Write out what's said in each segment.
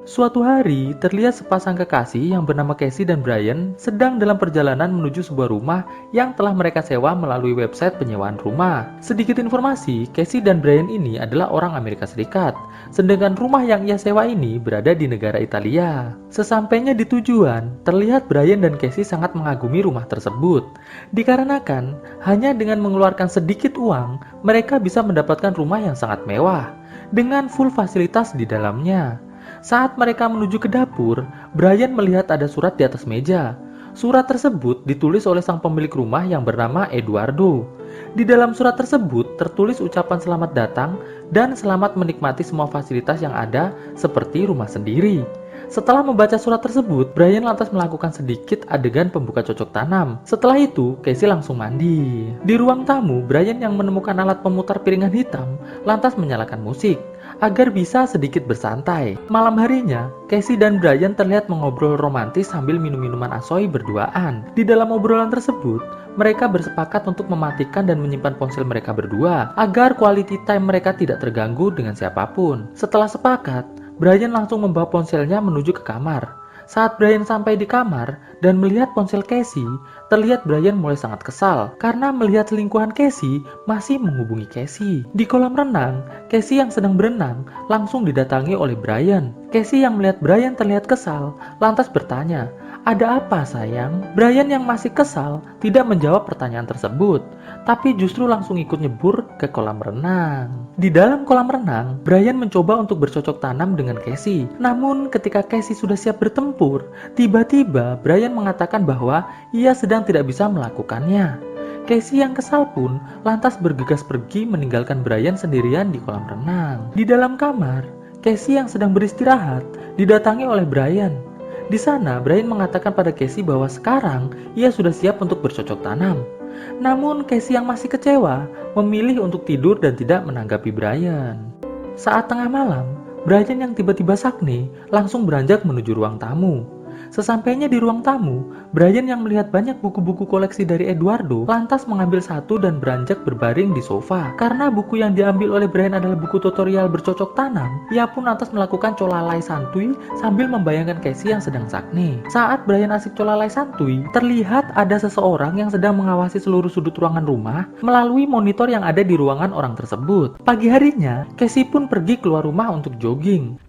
Suatu hari, terlihat sepasang kekasih yang bernama Casey dan Brian sedang dalam perjalanan menuju sebuah rumah yang telah mereka sewa melalui website penyewaan rumah. Sedikit informasi, Casey dan Brian ini adalah orang Amerika Serikat, sedangkan rumah yang ia sewa ini berada di negara Italia. Sesampainya di tujuan, terlihat Brian dan Casey sangat mengagumi rumah tersebut. Dikarenakan, hanya dengan mengeluarkan sedikit uang, mereka bisa mendapatkan rumah yang sangat mewah, dengan full fasilitas di dalamnya. Saat mereka menuju ke dapur, Brian melihat ada surat di atas meja. Surat tersebut ditulis oleh sang pemilik rumah yang bernama Eduardo. Di dalam surat tersebut tertulis ucapan selamat datang dan selamat menikmati semua fasilitas yang ada seperti rumah sendiri. Setelah membaca surat tersebut, Brian lantas melakukan sedikit adegan pembuka cocok tanam. Setelah itu, Casey langsung mandi. Di ruang tamu, Brian yang menemukan alat pemutar piringan hitam lantas menyalakan musik agar bisa sedikit bersantai. Malam harinya, Casey dan Brian terlihat mengobrol romantis sambil minum minuman asoy berduaan. Di dalam obrolan tersebut, mereka bersepakat untuk mematikan dan menyimpan ponsel mereka berdua agar quality time mereka tidak terganggu dengan siapapun. Setelah sepakat, Brian langsung membawa ponselnya menuju ke kamar. Saat Brian sampai di kamar dan melihat ponsel Casey, terlihat Brian mulai sangat kesal karena melihat selingkuhan Casey masih menghubungi Casey. Di kolam renang, Casey yang sedang berenang langsung didatangi oleh Brian. Casey yang melihat Brian terlihat kesal, lantas bertanya, "Ada apa sayang?" Brian yang masih kesal tidak menjawab pertanyaan tersebut, tapi justru langsung ikut nyebur ke kolam renang. Di dalam kolam renang, Brian mencoba untuk bercocok tanam dengan Casey. Namun ketika Casey sudah siap bertempur, tiba-tiba Brian mengatakan bahwa ia sedang tidak bisa melakukannya. Casey yang kesal pun lantas bergegas pergi meninggalkan Brian sendirian di kolam renang. Di dalam kamar, Casey yang sedang beristirahat didatangi oleh Brian. Di sana, Brian mengatakan pada Casey bahwa sekarang ia sudah siap untuk bercocok tanam. Namun Casey yang masih kecewa memilih untuk tidur dan tidak menanggapi Brian. Saat tengah malam, Brian yang tiba-tiba sakne langsung beranjak menuju ruang tamu. Sesampainya di ruang tamu, Brian yang melihat banyak buku-buku koleksi dari Eduardo lantas mengambil satu dan beranjak berbaring di sofa. Karena buku yang diambil oleh Brian adalah buku tutorial bercocok tanam, ia pun lantas melakukan colalai santuy sambil membayangkan Casey yang sedang sakne. Saat Brian asik colalai santuy, terlihat ada seseorang yang sedang mengawasi seluruh sudut ruangan rumah melalui monitor yang ada di ruangan orang tersebut. Pagi harinya, Casey pun pergi keluar rumah untuk jogging.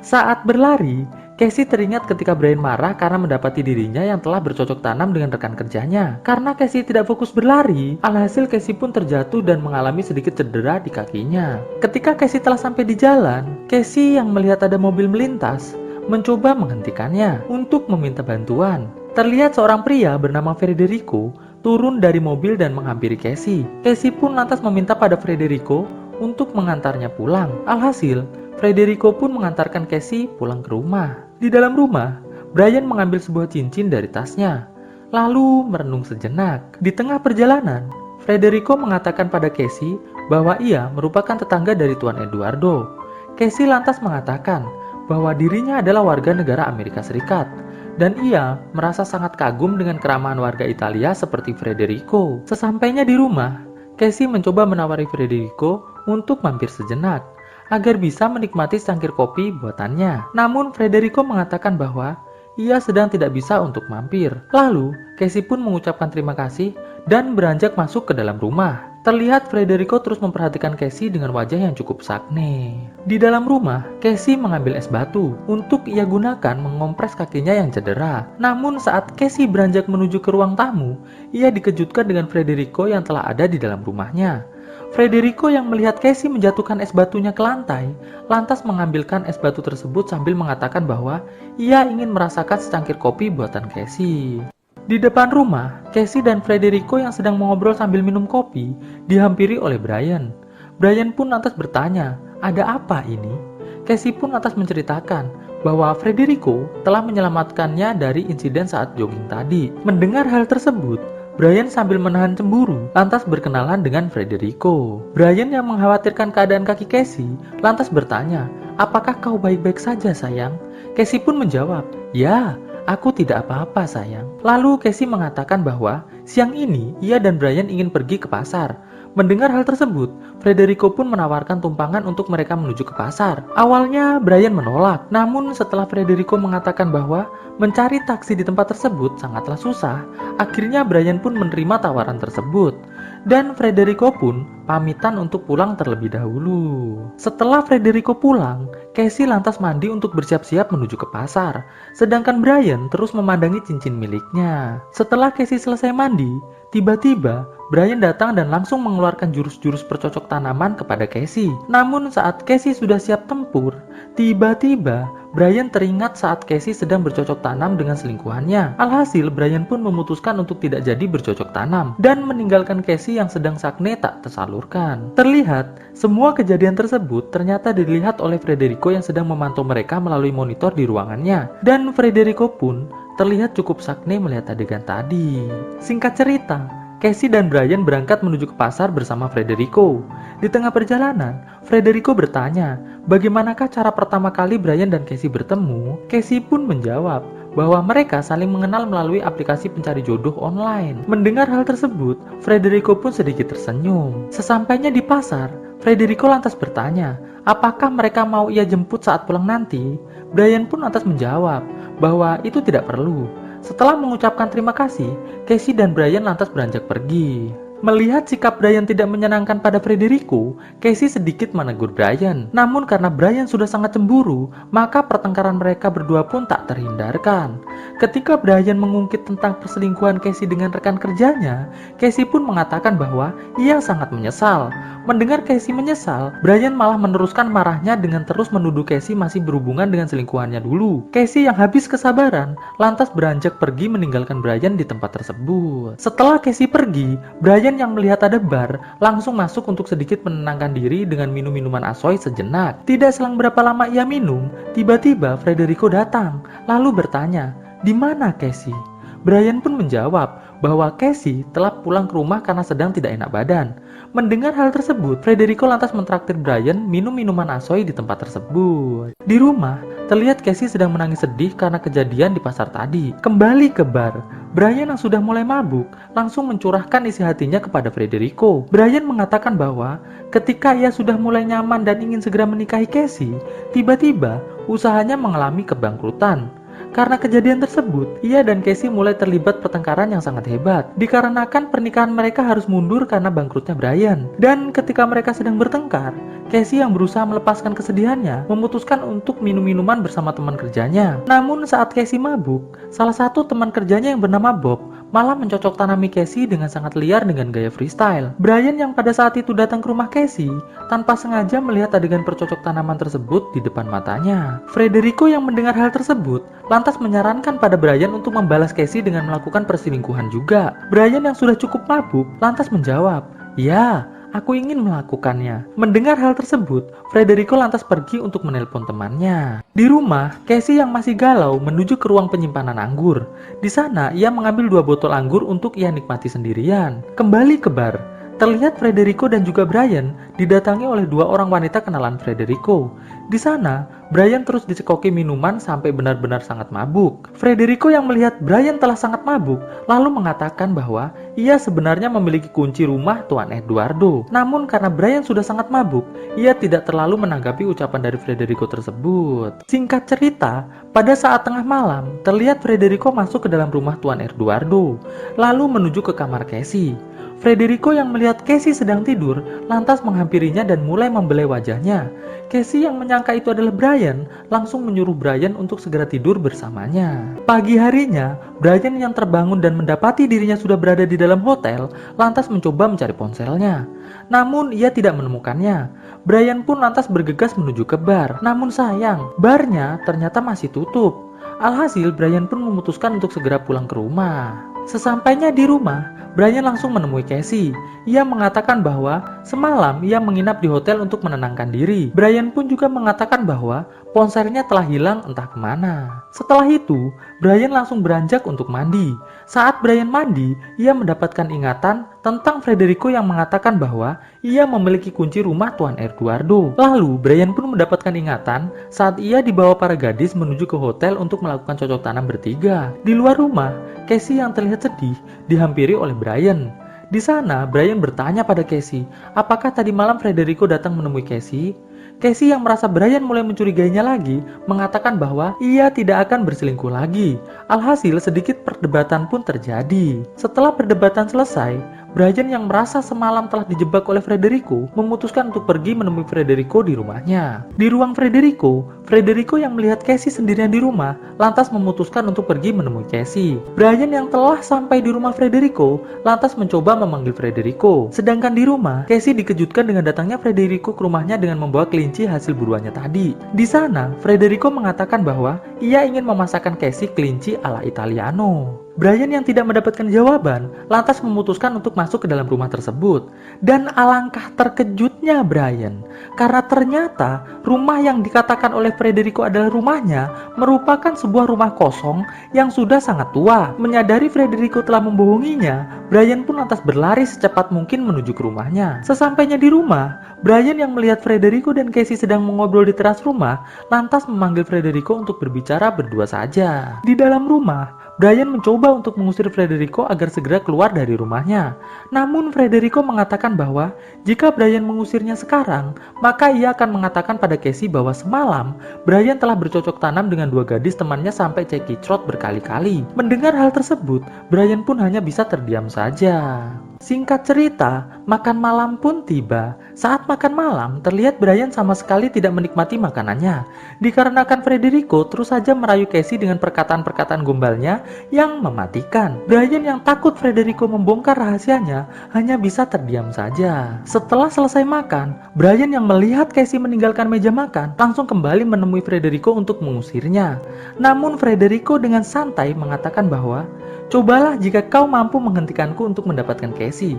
Saat berlari, Casey teringat ketika Brian marah karena mendapati dirinya yang telah bercocok tanam dengan rekan kerjanya. Karena Casey tidak fokus berlari, alhasil Casey pun terjatuh dan mengalami sedikit cedera di kakinya. Ketika Casey telah sampai di jalan, Casey yang melihat ada mobil melintas, mencoba menghentikannya untuk meminta bantuan. Terlihat seorang pria bernama Federico turun dari mobil dan menghampiri Casey. Casey pun lantas meminta pada Federico untuk mengantarnya pulang. Alhasil, Federico pun mengantarkan Casey pulang ke rumah. Di dalam rumah, Brian mengambil sebuah cincin dari tasnya, lalu merenung sejenak. Di tengah perjalanan, Federico mengatakan pada Casey bahwa ia merupakan tetangga dari Tuan Eduardo. Casey lantas mengatakan bahwa dirinya adalah warga negara Amerika Serikat, dan ia merasa sangat kagum dengan keramahan warga Italia seperti Federico. Sesampainya di rumah, Casey mencoba menawari Federico untuk mampir sejenak agar bisa menikmati secangkir kopi buatannya. Namun Federico mengatakan bahwa ia sedang tidak bisa untuk mampir. Lalu Casey pun mengucapkan terima kasih dan beranjak masuk ke dalam rumah. Terlihat Federico terus memperhatikan Casey dengan wajah yang cukup sakne. Di dalam rumah, Casey mengambil es batu untuk ia gunakan mengompres kakinya yang cedera. Namun saat Casey beranjak menuju ke ruang tamu, ia dikejutkan dengan Federico yang telah ada di dalam rumahnya. Federico yang melihat Casey menjatuhkan es batunya ke lantai, lantas mengambilkan es batu tersebut sambil mengatakan bahwa ia ingin merasakan secangkir kopi buatan Casey. Di depan rumah, Casey dan Federico yang sedang mengobrol sambil minum kopi dihampiri oleh Brian. Brian pun lantas bertanya, "Ada apa ini?" Casey pun lantas menceritakan bahwa Federico telah menyelamatkannya dari insiden saat jogging tadi. Mendengar hal tersebut, Brian sambil menahan cemburu, lantas berkenalan dengan Federico. Brian yang mengkhawatirkan keadaan kaki Casey, lantas bertanya, "Apakah kau baik-baik saja sayang?" Casey pun menjawab, "Ya, aku tidak apa-apa sayang." Lalu Casey mengatakan bahwa siang ini ia dan Brian ingin pergi ke pasar. Mendengar hal tersebut, Federico pun menawarkan tumpangan untuk mereka menuju ke pasar. Awalnya Brian menolak, namun setelah Federico mengatakan bahwa mencari taksi di tempat tersebut sangatlah susah, akhirnya Brian pun menerima tawaran tersebut. Dan Federico pun pamitan untuk pulang terlebih dahulu. Setelah Federico pulang, Casey lantas mandi untuk bersiap-siap menuju ke pasar, sedangkan Brian terus memandangi cincin miliknya. Setelah Casey selesai mandi, tiba-tiba Brian datang dan langsung mengeluarkan jurus-jurus bercocok tanaman kepada Casey. Namun saat Casey sudah siap tempur, tiba-tiba Brian teringat saat Casey sedang bercocok tanam dengan selingkuhannya. Alhasil Brian pun memutuskan untuk tidak jadi bercocok tanam dan meninggalkan Casey yang sedang sakne tak tersalurkan. Terlihat, semua kejadian tersebut ternyata dilihat oleh Federico yang sedang memantau mereka melalui monitor di ruangannya. Dan Federico pun terlihat cukup sakne melihat adegan tadi. Singkat cerita, Casey dan Brian berangkat menuju ke pasar bersama Federico. Di tengah perjalanan, Federico bertanya, bagaimanakah cara pertama kali Brian dan Casey bertemu? Casey pun menjawab bahwa mereka saling mengenal melalui aplikasi pencari jodoh online. Mendengar hal tersebut, Federico pun sedikit tersenyum. Sesampainya di pasar, Federico lantas bertanya, apakah mereka mau ia jemput saat pulang nanti? Brian pun lantas menjawab bahwa itu tidak perlu. Setelah mengucapkan terima kasih, Casey dan Brian lantas beranjak pergi. Melihat sikap Brian tidak menyenangkan pada Federico, Casey sedikit menegur Brian. Namun karena Brian sudah sangat cemburu, maka pertengkaran mereka berdua pun tak terhindarkan. Ketika Brian mengungkit tentang perselingkuhan Casey dengan rekan kerjanya, Casey pun mengatakan bahwa ia sangat menyesal. Mendengar Casey menyesal, Brian malah meneruskan marahnya dengan terus menuduh Casey masih berhubungan dengan selingkuhannya dulu. Casey yang habis kesabaran, lantas beranjak pergi meninggalkan Brian di tempat tersebut. Setelah Casey pergi, Brian yang melihat ada bar, langsung masuk untuk sedikit menenangkan diri dengan minum minuman asoy sejenak. Tidak selang berapa lama ia minum, tiba-tiba Federico datang, lalu bertanya, "Di mana Casey?" Brian pun menjawab bahwa Casey telah pulang ke rumah karena sedang tidak enak badan. Mendengar hal tersebut, Federico lantas mentraktir Brian minum minuman asoy di tempat tersebut. Di rumah, terlihat Casey sedang menangis sedih karena kejadian di pasar tadi. Kembali ke bar, Brian yang sudah mulai mabuk langsung mencurahkan isi hatinya kepada Federico. Brian mengatakan bahwa ketika ia sudah mulai nyaman dan ingin segera menikahi Casey, tiba-tiba usahanya mengalami kebangkrutan. Karena kejadian tersebut, ia dan Casey mulai terlibat pertengkaran yang sangat hebat. Dikarenakan pernikahan mereka harus mundur karena bangkrutnya Brian. Dan ketika mereka sedang bertengkar, Casey yang berusaha melepaskan kesedihannya memutuskan untuk minum minuman bersama teman kerjanya. Namun saat Casey mabuk, salah satu teman kerjanya yang bernama Bob malah mencocok tanami Casey dengan sangat liar dengan gaya freestyle. Brian yang pada saat itu datang ke rumah Casey tanpa sengaja melihat adegan percocok tanaman tersebut di depan matanya. Federico yang mendengar hal tersebut lantas menyarankan pada Brian untuk membalas Casey dengan melakukan perselingkuhan juga. Brian yang sudah cukup mabuk lantas menjawab, "Ya, aku ingin melakukannya." Mendengar hal tersebut, Federico lantas pergi untuk menelpon temannya. Di rumah, Casey yang masih galau menuju ke ruang penyimpanan anggur. Di sana, ia mengambil 2 botol anggur untuk ia nikmati sendirian. Kembali ke bar, terlihat Federico dan juga Brian didatangi oleh 2 orang wanita kenalan Federico. Di sana, Brian terus dicekoki minuman sampai benar-benar sangat mabuk. Federico yang melihat Brian telah sangat mabuk, lalu mengatakan bahwa ia sebenarnya memiliki kunci rumah Tuan Eduardo. Namun karena Brian sudah sangat mabuk, ia tidak terlalu menanggapi ucapan dari Federico tersebut. Singkat cerita, pada saat tengah malam, terlihat Federico masuk ke dalam rumah Tuan Eduardo, lalu menuju ke kamar Casey. Federico yang melihat Casey sedang tidur, lantas menghampirinya dan mulai membelai wajahnya. Casey yang menyangka itu adalah Brian, langsung menyuruh Brian untuk segera tidur bersamanya. Pagi harinya, Brian yang terbangun dan mendapati dirinya sudah berada di dalam hotel, lantas mencoba mencari ponselnya. Namun ia tidak menemukannya. Brian pun lantas bergegas menuju ke bar. Namun sayang, barnya ternyata masih tutup. Alhasil, Brian pun memutuskan untuk segera pulang ke rumah. Sesampainya di rumah, Brian langsung menemui Casey. Ia mengatakan bahwa semalam ia menginap di hotel untuk menenangkan diri. Brian pun juga mengatakan bahwa ponselnya telah hilang entah kemana. Setelah itu, Brian langsung beranjak untuk mandi. Saat Brian mandi, ia mendapatkan ingatan tentang Federico yang mengatakan bahwa ia memiliki kunci rumah Tuan Eduardo. Lalu, Brian pun mendapatkan ingatan saat ia dibawa para gadis menuju ke hotel untuk melakukan cocok tanam bertiga. Di luar rumah, Casey yang terlihat sedih dihampiri oleh Brian. Di sana, Brian bertanya pada Casey, apakah tadi malam Federico datang menemui Casey? Casey yang merasa Brian mulai mencurigainya lagi, mengatakan bahwa ia tidak akan berselingkuh lagi. Alhasil, sedikit perdebatan pun terjadi. Setelah perdebatan selesai, Brian yang merasa semalam telah dijebak oleh Federico memutuskan untuk pergi menemui Federico di rumahnya. Di ruang Federico yang melihat Casey sendirian di rumah lantas memutuskan untuk pergi menemui Casey. Brian yang telah sampai di rumah Federico lantas mencoba memanggil Federico. Sedangkan di rumah, Casey dikejutkan dengan datangnya Federico ke rumahnya dengan membawa kelinci hasil buruannya tadi. Di sana, Federico mengatakan bahwa ia ingin memasakkan Casey kelinci ala Italiano. Brian yang tidak mendapatkan jawaban lantas memutuskan untuk masuk ke dalam rumah tersebut. Dan alangkah terkejutnya Brian, karena ternyata rumah yang dikatakan oleh Federico adalah rumahnya merupakan sebuah rumah kosong yang sudah sangat tua. Menyadari Federico telah membohonginya, Brian pun lantas berlari secepat mungkin menuju ke rumahnya. Sesampainya di rumah, Brian yang melihat Federico dan Casey sedang mengobrol di teras rumah lantas memanggil Federico untuk berbicara berdua saja. Di dalam rumah, Brian mencoba untuk mengusir Federico agar segera keluar dari rumahnya. Namun Federico mengatakan bahwa jika Brian mengusirnya sekarang, maka ia akan mengatakan pada Casey bahwa semalam Brian telah bercocok tanam dengan dua gadis temannya sampai cekicrot berkali-kali. Mendengar hal tersebut, Brian pun hanya bisa terdiam saja. Singkat cerita, makan malam pun tiba. Saat makan malam, terlihat Brian sama sekali tidak menikmati makanannya. Dikarenakan Federico terus saja merayu Casey dengan perkataan-perkataan gombalnya yang mematikan. Brian yang takut Federico membongkar rahasianya hanya bisa terdiam saja. Setelah selesai makan, Brian yang melihat Casey meninggalkan meja makan langsung kembali menemui Federico untuk mengusirnya. Namun Federico dengan santai mengatakan bahwa cobalah jika kau mampu menghentikanku untuk mendapatkan Casey.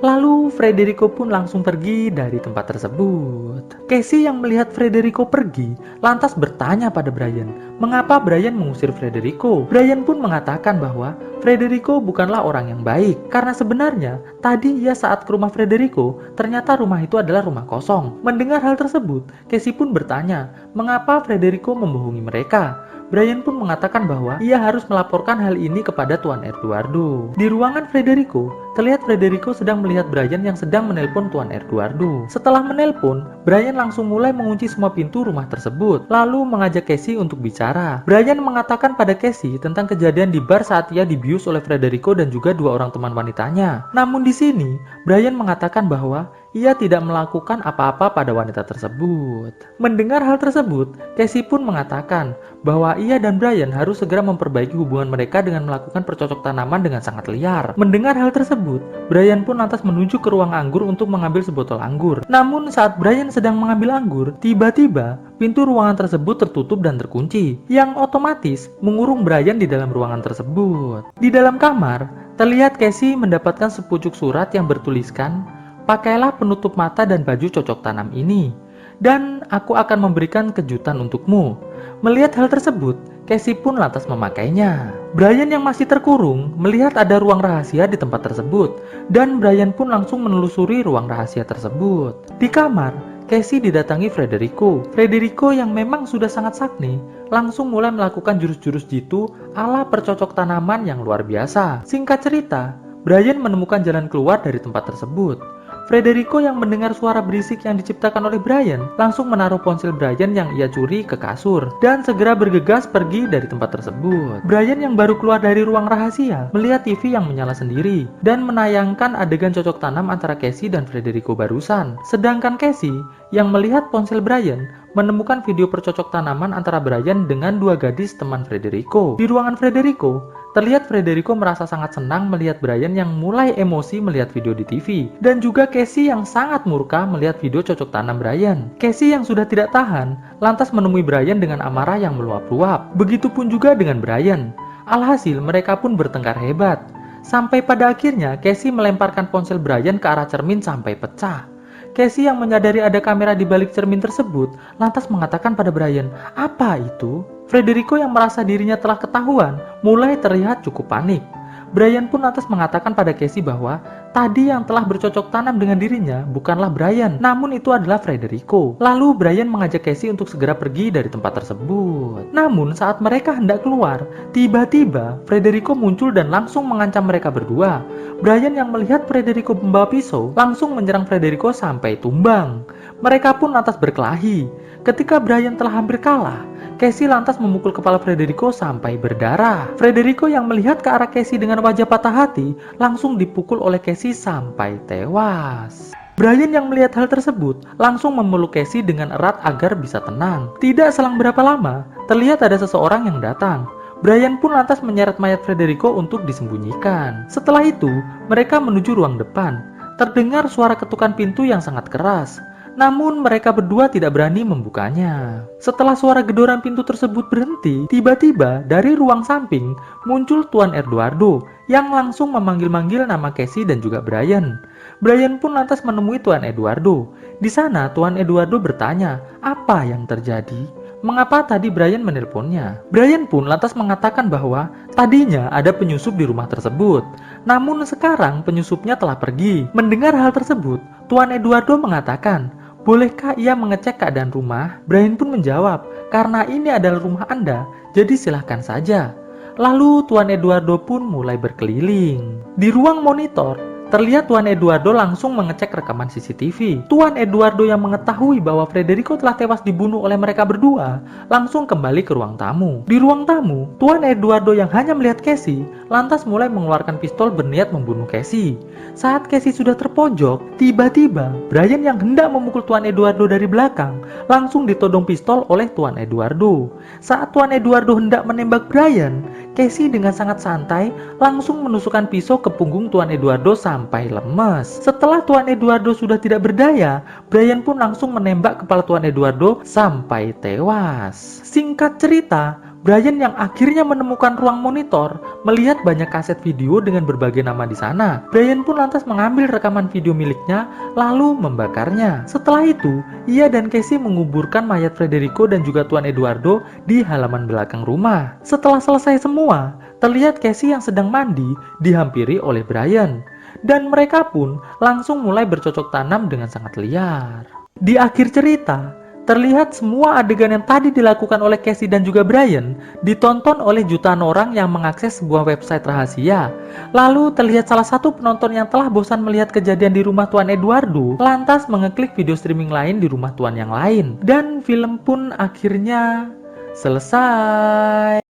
Lalu Federico pun langsung pergi dari tempat tersebut. Casey yang melihat Federico pergi lantas bertanya pada Brian, mengapa Brian mengusir Federico? Brian pun mengatakan bahwa Federico bukanlah orang yang baik, karena sebenarnya tadi ia saat ke rumah Federico, ternyata rumah itu adalah rumah kosong. Mendengar hal tersebut, Casey pun bertanya, mengapa Federico membohongi mereka? Brian pun mengatakan bahwa ia harus melaporkan hal ini kepada Tuan Eduardo. Di ruangan Federico, terlihat Federico sedang melihat Brian yang sedang menelpon Tuan Eduardo. Setelah menelpon, Brian langsung mulai mengunci semua pintu rumah tersebut, lalu mengajak Casey untuk bicara. Brian mengatakan pada Casey tentang kejadian di bar saat ia dibius oleh Federico dan juga dua orang teman wanitanya. Namun di sini, Brian mengatakan bahwa ia tidak melakukan apa-apa pada wanita tersebut. Mendengar hal tersebut, Casey pun mengatakan bahwa ia dan Brian harus segera memperbaiki hubungan mereka dengan melakukan percocok tanaman dengan sangat liar. Mendengar hal tersebut, Brian pun lantas menuju ke ruang anggur untuk mengambil sebotol anggur. Namun saat Brian sedang mengambil anggur, tiba-tiba pintu ruangan tersebut tertutup dan terkunci, yang otomatis mengurung Brian di dalam ruangan tersebut. Di dalam kamar, terlihat Casey mendapatkan sepucuk surat yang bertuliskan, pakailah penutup mata dan baju cocok tanam ini, dan aku akan memberikan kejutan untukmu. Melihat hal tersebut, Casey pun lantas memakainya. Brian yang masih terkurung melihat ada ruang rahasia di tempat tersebut, dan Brian pun langsung menelusuri ruang rahasia tersebut. Di kamar, Casey didatangi Federico. Federico yang memang sudah sangat sakti, langsung mulai melakukan jurus-jurus jitu ala percocok tanaman yang luar biasa. Singkat cerita, Brian menemukan jalan keluar dari tempat tersebut. Federico yang mendengar suara berisik yang diciptakan oleh Brian langsung menaruh ponsel Brian yang ia curi ke kasur dan segera bergegas pergi dari tempat tersebut. Brian yang baru keluar dari ruang rahasia melihat TV yang menyala sendiri dan menayangkan adegan cocok tanam antara Casey dan Federico barusan. Sedangkan Casey yang melihat ponsel Brian menemukan video percocok tanaman antara Brian dengan dua gadis teman Federico. Di ruangan Federico, terlihat Federico merasa sangat senang melihat Brian yang mulai emosi melihat video di TV, dan juga Casey yang sangat murka melihat video cocok tanam Brian. Casey yang sudah tidak tahan, lantas menemui Brian dengan amarah yang meluap-luap. Begitupun juga dengan Brian. Alhasil mereka pun bertengkar hebat. Sampai pada akhirnya Casey melemparkan ponsel Brian ke arah cermin sampai pecah. Casey yang menyadari ada kamera di balik cermin tersebut lantas mengatakan pada Brian, "Apa itu?" Federico yang merasa dirinya telah ketahuan mulai terlihat cukup panik. Brian pun lantas mengatakan pada Casey bahwa tadi yang telah bercocok tanam dengan dirinya bukanlah Brian, namun itu adalah Federico. Lalu Brian mengajak Casey untuk segera pergi dari tempat tersebut. Namun saat mereka hendak keluar, tiba-tiba Federico muncul dan langsung mengancam mereka berdua. Brian yang melihat Federico membawa pisau langsung menyerang Federico sampai tumbang. Mereka pun lantas berkelahi. Ketika Brian telah hampir kalah, Casey lantas memukul kepala Federico sampai berdarah. Federico yang melihat ke arah Casey dengan wajah patah hati langsung dipukul oleh Casey sampai tewas. Brian yang melihat hal tersebut langsung memeluk Casey dengan erat agar bisa tenang. Tidak selang berapa lama, terlihat ada seseorang yang datang. Brian pun lantas menyeret mayat Federico untuk disembunyikan. Setelah itu, mereka menuju ruang depan. Terdengar suara ketukan pintu yang sangat keras. Namun mereka berdua tidak berani membukanya. Setelah suara gedoran pintu tersebut berhenti, tiba-tiba dari ruang samping muncul Tuan Eduardo yang langsung memanggil-manggil nama Casey dan juga Brian. Brian pun lantas menemui Tuan Eduardo. Di sana Tuan Eduardo bertanya, apa yang terjadi? Mengapa tadi Brian menelponnya? Brian pun lantas mengatakan bahwa tadinya ada penyusup di rumah tersebut. Namun sekarang penyusupnya telah pergi. Mendengar hal tersebut, Tuan Eduardo mengatakan, bolehkah ia mengecek keadaan rumah? Brian pun menjawab, karena ini adalah rumah Anda, jadi silahkan saja. Lalu Tuan Eduardo pun mulai berkeliling. Di ruang monitor, terlihat Tuan Eduardo langsung mengecek rekaman CCTV. Tuan Eduardo yang mengetahui bahwa Federico telah tewas dibunuh oleh mereka berdua, langsung kembali ke ruang tamu. Di ruang tamu, Tuan Eduardo yang hanya melihat Casey, lantas mulai mengeluarkan pistol berniat membunuh Casey. Saat Casey sudah terpojok, tiba-tiba Brian yang hendak memukul Tuan Eduardo dari belakang, langsung ditodong pistol oleh Tuan Eduardo. Saat Tuan Eduardo hendak menembak Brian, Casey dengan sangat santai langsung menusukkan pisau ke punggung Tuan Eduardo sampai lemes. Setelah Tuan Eduardo sudah tidak berdaya, Brian pun langsung menembak kepala Tuan Eduardo sampai tewas. Singkat cerita, Brian yang akhirnya menemukan ruang monitor melihat banyak kaset video dengan berbagai nama di sana. Brian pun lantas mengambil rekaman video miliknya lalu membakarnya. Setelah itu, ia dan Casey menguburkan mayat Federico dan juga Tuan Eduardo di halaman belakang rumah. Setelah selesai semua, terlihat Casey yang sedang mandi dihampiri oleh Brian. Dan mereka pun langsung mulai bercocok tanam dengan sangat liar. Di akhir cerita, terlihat semua adegan yang tadi dilakukan oleh Casey dan juga Brian ditonton oleh jutaan orang yang mengakses sebuah website rahasia. Lalu terlihat salah satu penonton yang telah bosan melihat kejadian di rumah Tuan Eduardo lantas mengeklik video streaming lain di rumah Tuan yang lain. Dan film pun akhirnya selesai.